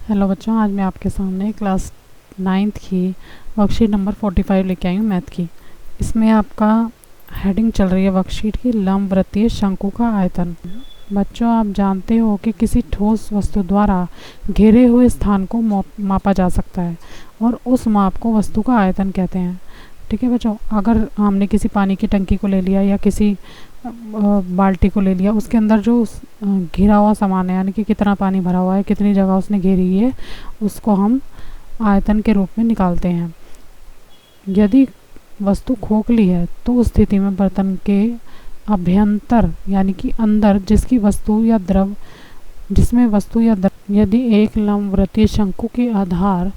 Hello बच्चों, आज मैं आपके सामने क्लास 9th की वर्कशीट नंबर 45 लेके आई हूँ मैथ की। इसमें आपका हेडिंग चल रही है वर्कशीट की लंबवृत्तीय शंकु का आयतन। बच्चों, आप जानते हो कि किसी ठोस वस्तु द्वारा घेरे हुए स्थान को मापा जा सकता है और उस माप को वस्तु का आयतन कहते हैं। ठीक है बच्चों, अगर हमने किसी पानी की टंकी को ले लिया या किसी बाल्टी को ले लिया, उसके अंदर जो घिरा हुआ सामान है, यानी कि कितना पानी भरा हुआ है, कितनी जगह उसने घेरी है, उसको हम आयतन के रूप में निकालते हैं। यदि वस्तु खोखली है तो उस स्थिति में बर्तन के अभ्यंतर यानी कि अंदर जिसमें वस्तु या द्रव यदि एक लंबवृत्तीय शंकु के आधार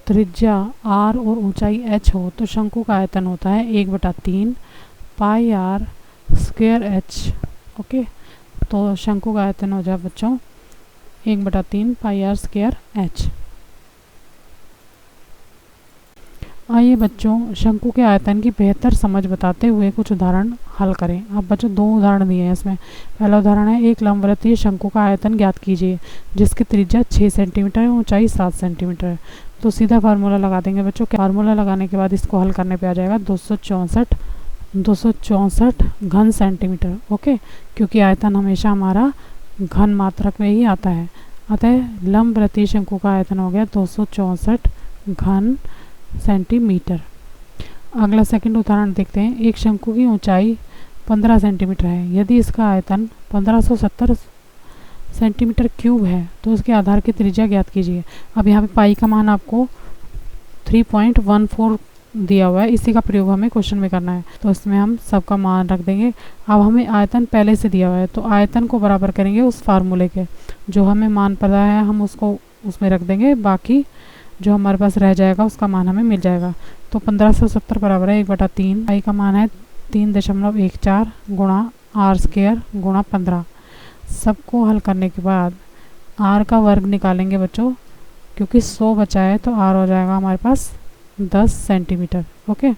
त्रिज्या r और ऊंचाई h हो तो शंकु का आयतन होता है 1/3 पाई r स्क्वायर h। ओके, तो शंकु का आयतन हो जाए बच्चों 1/3 पाई r स्क्वायर h। आइए बच्चों, शंकु के आयतन की बेहतर समझ बताते हुए कुछ उदाहरण हल करें। अब बच्चों 2 उदाहरण दिए हैं इसमें। पहला उदाहरण है, एक लंबवृत्तीय शंकु का आयतन ज्ञात कीजिए जिसकी त्रिज्या 6 सेंटीमीटर है, ऊंचाई 7 सेंटीमीटर है। तो सीधा फार्मूला लगा देंगे बच्चों। फार्मूला लगाने के बाद इसको हल करने पे आ जाएगा 264 घन सेंटीमीटर। ओके, क्योंकि आयतन हमेशा हमारा घन मात्रक में ही आता है, अतः लंबवृत्तीय शंकु का आयतन हो गया 264 घन सेंटीमीटर। अगला सेकंड उदाहरण देखते हैं। एक शंकु की ऊंचाई 15 सेंटीमीटर है। यदि इसका आयतन 1570 सेंटीमीटर क्यूब है तो उसके आधार की त्रिज्या ज्ञात कीजिए। अब यहाँ पे पाई का मान आपको 3.14 दिया हुआ है, इसी का प्रयोग हमें क्वेश्चन में करना है, तो इसमें हम सबका मान रख देंगे। अब हमें आयतन पहले से दिया हुआ है तो आयतन को बराबर करेंगे उस फार्मूले के, जो हमें मान पता है हम उसको उसमें रख देंगे, बाकी जो हमारे पास रह जाएगा उसका मान हमें मिल जाएगा। तो 1570 बराबर है 1/3, पाई का मान है 3.14 गुणा r स्क्वायर गुणा 15। सबको हल करने के बाद r का वर्ग निकालेंगे बच्चों, क्योंकि 100 बचा है तो r हो जाएगा हमारे पास 10 सेंटीमीटर। ओके,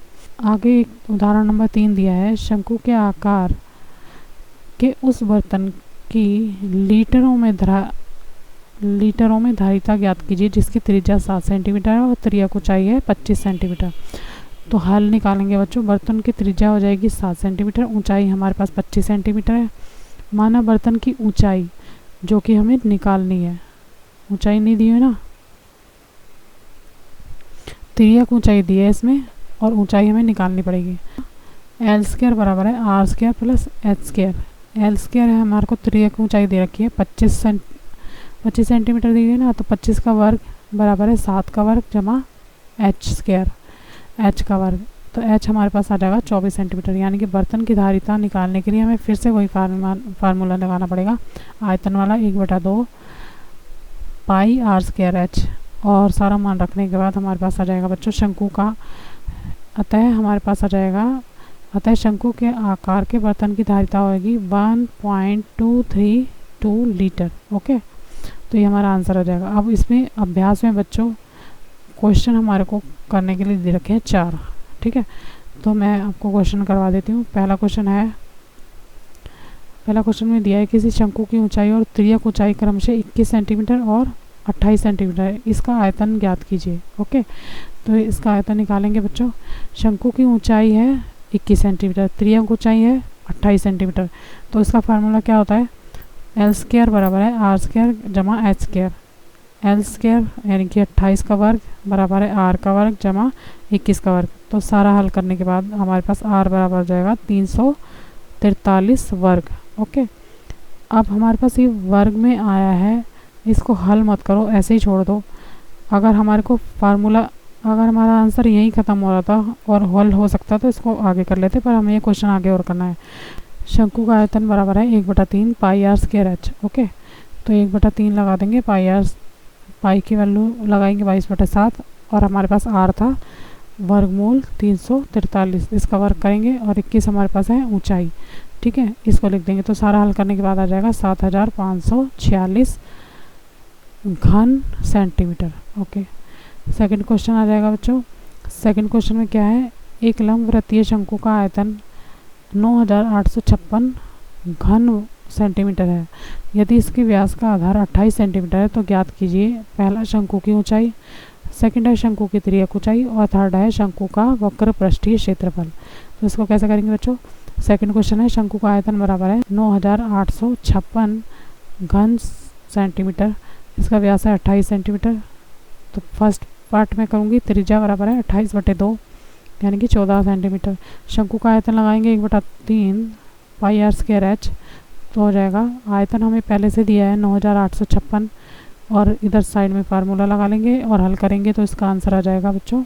आगे एक उदाहरण नंबर 3 दिया है। शंकु के आकार के उस बर्तन की लीटरों में धारिता ज्ञात कीजिए जिसकी त्रिज्या 7 सेंटीमीटर है और त्रिज्या ऊंचाई है 25 सेंटीमीटर। तो हल निकालेंगे बच्चों। बर्तन की त्रिज्या हो जाएगी 7 सेंटीमीटर, ऊंचाई हमारे पास 25 सेंटीमीटर है। माना बर्तन की ऊंचाई जो कि हमें निकालनी है, ऊंचाई नहीं दी है ना, त्रिज्या ऊंचाई दी है इसमें और ऊंचाई हमें निकालनी पड़ेगी। एल स्क्वायर बराबर है r square plus h square. L square है हमारे को, त्रिज्या ऊंचाई दे रखी है 25 सेंटीमीटर दी है ना, तो 25 का वर्ग बराबर है 7 का वर्ग जमा h स्क्वायर, h का वर्ग। तो h हमारे पास आ जाएगा 24 सेंटीमीटर। यानी कि बर्तन की धारिता निकालने के लिए हमें फिर से वही फार्मूला लगाना पड़ेगा, आयतन वाला 1/2 पाई r स्क्वायर h, और सारा मान रखने के बाद हमारे पास आ जाएगा बच्चों शंकु का। अतः शंकु के आकार के बर्तन की धारिता होगी 1.232 लीटर। ओके, तो ये हमारा आंसर हो जाएगा। अब इसमें अभ्यास में बच्चों क्वेश्चन हमारे को करने के लिए दे रखे हैं 4। ठीक है, तो मैं आपको क्वेश्चन करवा देती हूँ। पहला क्वेश्चन में दिया है किसी शंकु की ऊंचाई और त्रिज्या ऊंचाई क्रमशः 21 सेंटीमीटर और 28 सेंटीमीटर है, इसका आयतन ज्ञात कीजिए। ओके, तो इसका आयतन निकालेंगे बच्चों। शंकु की ऊंचाई है 21 सेंटीमीटर, त्रिज्या ऊंचाई है 28 सेंटीमीटर, तो इसका फार्मूला क्या होता है, एल स्क्वायर बराबर है r स्क्वायर जमा h स्क्वायर। एल स्क्वायर यानी कि 28 का वर्ग बराबर है r का वर्ग जमा 21 का वर्ग। तो सारा हल करने के बाद हमारे पास r बराबर हो जाएगा 343 वर्ग। ओके, अब हमारे पास ये वर्ग में आया है, इसको हल मत करो, ऐसे ही छोड़ दो। अगर हमारा आंसर यहीं ख़त्म हो रहा था और हल हो सकता तो इसको आगे कर लेते, पर हमें ये क्वेश्चन आगे और करना है। शंकु का आयतन बराबर है 1/3 पाई r स्क्वायर h। ओके, तो 1/3 लगा देंगे, पाई की वैल्यू लगाएंगे 22/7 और हमारे पास r था वर्गमूल 343, इसका वर्ग करेंगे और 21 हमारे पास है ऊंचाई। ठीक है, इसको लिख देंगे। तो सारा हल करने के बाद आ जाएगा 7546 घन सेंटीमीटर। ओके, सेकंड क्वेश्चन आ जाएगा बच्चों। सेकंड क्वेश्चन में क्या है, एक लंबवृत्तीय शंकु का आयतन 9856 घन सेंटीमीटर है। यदि इसके व्यास का आधार 28 सेंटीमीटर है तो ज्ञात कीजिए पहला शंकु की ऊंचाई, सेकंड है शंकु की तिर्यक ऊंचाई और थर्ड है शंकु का वक्र पृष्ठीय क्षेत्रफल। तो इसको कैसे करेंगे बच्चों? सेकंड क्वेश्चन है शंकु का आयतन बराबर है 9856 घन सेंटीमीटर, इसका व्यास है 28 सेंटीमीटर। तो फर्स्ट पार्ट में करूँगी, त्रिज्या बराबर है 28/2 यानी कि 14 सेंटीमीटर। शंकु का आयतन लगाएंगे 1/3 पाई आर स्क्वायर एच, तो हो जाएगा आयतन हमें पहले से दिया है 9856 और इधर साइड में फार्मूला लगा लेंगे और हल करेंगे तो इसका आंसर आ जाएगा बच्चों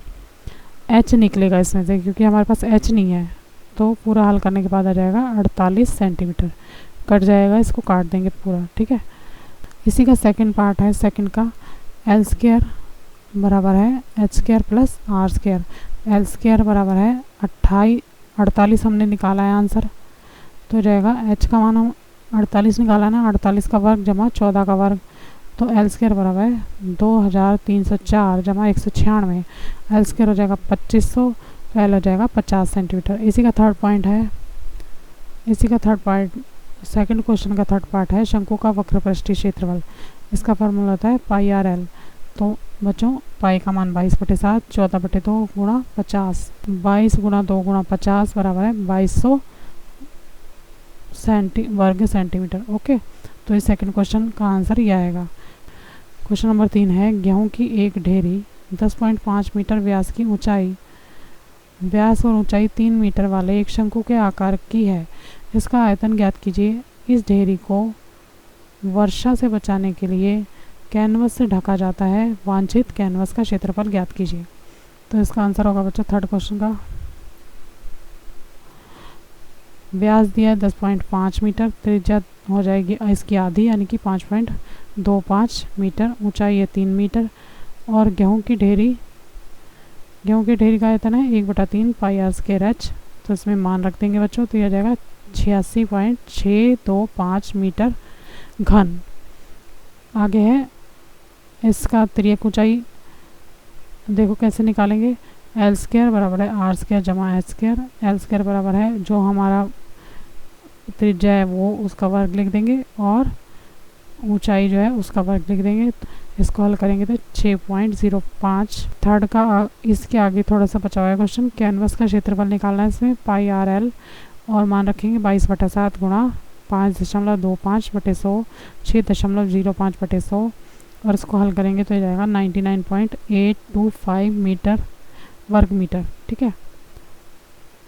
एच निकलेगा इसमें से, क्योंकि हमारे पास एच नहीं है। तो पूरा हल करने के बाद आ जाएगा 48 सेंटीमीटर, कट जाएगा, इसको काट देंगे पूरा, ठीक है। इसी का सेकंड पार्ट है, सेकंड का एल स्क्वायर बराबर है H square plus R square. L square बराबर है 48 हमने निकाला है आंसर, तो हो जाएगा एच का मान हम 48 निकाला ना, 48 का वर्ग जमा 14 का वर्ग, तो एल स्क्वायर बराबर है 2304 जमा 196। एल स्क्वायर हो जाएगा 2500, तो एल हो जाएगा 50 सेंटीमीटर। इसी का थर्ड पॉइंट है, इसी का थर्ड पार्ट, सेकंड क्वेश्चन का थर्ड पार्ट है शंकु का वक्र पृष्ठीय क्षेत्रफल। इसका फार्मूला होता है पाई आर एल। तो बच्चों पाई का मान 22/7, 14/2 गुणा 50, 22 गुणा 2 गुणा 50 बराबर है 2200 वर्ग सेंटीमीटर। ओके, तो इस सेकंड क्वेश्चन का आंसर ये आएगा। क्वेश्चन नंबर 3 है गेहूं की एक ढेरी 10.5 मीटर व्यास की ऊंचाई, व्यास और ऊंचाई 3 मीटर वाले एक शंकु के आकार की है, इसका आयतन ज्ञात कीजिए। इस ढेरी को वर्षा से बचाने के लिए कैनवस से ढका जाता है, वांछित कैनवस का क्षेत्रफल ज्ञात कीजिए। तो इसका आंसर होगा बच्चों थर्ड क्वेश्चन का, व्यास दिया है 10.5 मीटर, त्रिज्या हो जाएगी इसकी आधी यानी कि 5.25 मीटर, ऊंचाई है 3 मीटर और गेहूं की ढेरी का आयतन है 1/3 पाई आर स्क्वायर एच। तो इसमें मान रख देंगे बच्चों, तो यह जाएगा 86.625 मीटर घन। आगे है इसका तिर्यक ऊंचाई, देखो कैसे निकालेंगे। एल स्क्वायर बराबर है आर स्क्वायर जमा एच स्क्वायर। एल स्क्वायर बराबर है जो हमारा त्रिज्या है वो उसका वर्ग लिख देंगे और ऊंचाई जो है उसका वर्ग लिख देंगे। इसको हल करेंगे तो 6.05। थर्ड का इसके आगे थोड़ा सा बचा हुआ है क्वेश्चन, कैनवस का क्षेत्रफल निकालना है इसमें पाई आर एल और मान रखेंगे 22/7 गुणा 5.25/100, 6.05/100 और इसको हल करेंगे तो ये जाएगा 99.825 मीटर वर्ग मीटर, ठीक है।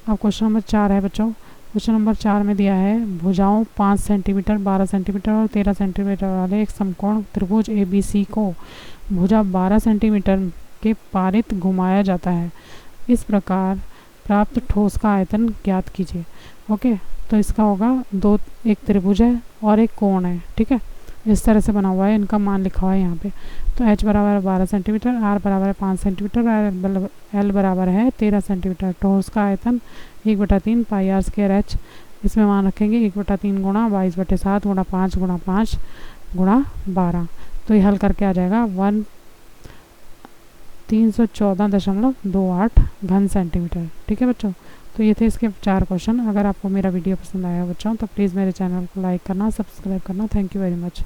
अब क्वेश्चन नंबर 4 है बच्चों। क्वेश्चन नंबर 4 में दिया है भुजाओं 5 सेंटीमीटर, 12 सेंटीमीटर और 13 सेंटीमीटर वाले एक समकोण त्रिभुज ABC को भुजा 12 सेंटीमीटर के पारित घुमाया जाता है, इस प्रकार प्राप्त ठोस का आयतन ज्ञात कीजिए। ओके, तो इसका होगा एक त्रिभुज है और एक कोण है, ठीक है, इस तरह से बना हुआ है, इनका मान लिखा हुआ है यहाँ पे। तो h बराबर है 12 सेंटीमीटर, r बराबर है 5 सेंटीमीटर, l बराबर है 13 सेंटीमीटर। ठोस का आयतन 1/3 पाई आर स्क्वायर एच, इसमें मान रखेंगे 1/3 गुणा 22/7 गुणा 5 गुणा 5 गुणा 12। तो ये हल करके आ जाएगा 314.28 घन सेंटीमीटर, ठीक है बच्चों। तो ये थे इसके 4 क्वेश्चन। अगर आपको मेरा वीडियो पसंद आया बच्चों तो प्लीज़ मेरे चैनल को लाइक करना, सब्सक्राइब करना। Thank you very much.